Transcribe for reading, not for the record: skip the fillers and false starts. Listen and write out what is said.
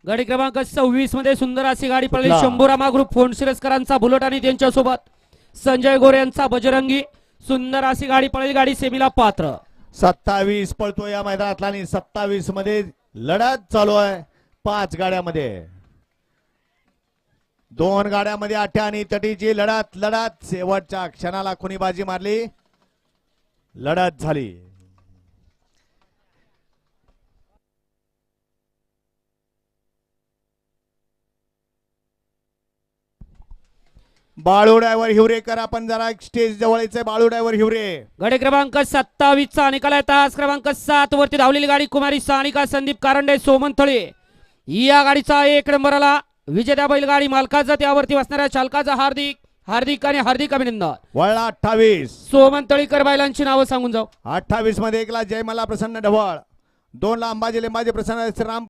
गाडी क्रमांक 26 मध्ये सुंदर अशी गाडी पळली कुठला? शंभूरामा ग्रुप फोंडशिरसकरांचा बुलेट आणि त्यांच्यासोबत संजय गोरे यांचा बजरंगी. सुंदर अशी गाडी पळली, गाडी सेमीला पात्र. 27 पळतो या मैदानातला आणि 27 मध्ये लढत चालू आहे 5 गाड्यामध्ये. 2 गाड्यामध्ये आठ्या आणि तटीची लढत लढत शेवटच्या क्षणाला कोणी बाजी मारली, लढत झाली. बाळू ड्रायव्हर हिवरेकर आपण जरा स्टेज जवळचे बाळू ड्रायव्हर हिवरे. गाडी क्रमांक 27 चा निकाल आहे. तास क्रमांक 7 वरती धावलेली गाडी कुमारी सानिका संदीप कारंडे सोमनथळे या गाडीचा 1 नंबरला विजेत्या बैलगाडी मालकाचा त्यावरती बसणाऱ्या चालकाचा हार्दिक हार्दिक आणि हार्दिक अभिनंदन. वळला 28 सोमनथळीकर बैलांची नावं सांगून जाऊ. 28 मध्ये 1 ला जयमला प्रसन्न ढवळ, 2 ला अंबाजी लिंबाजी प्रसन्न राम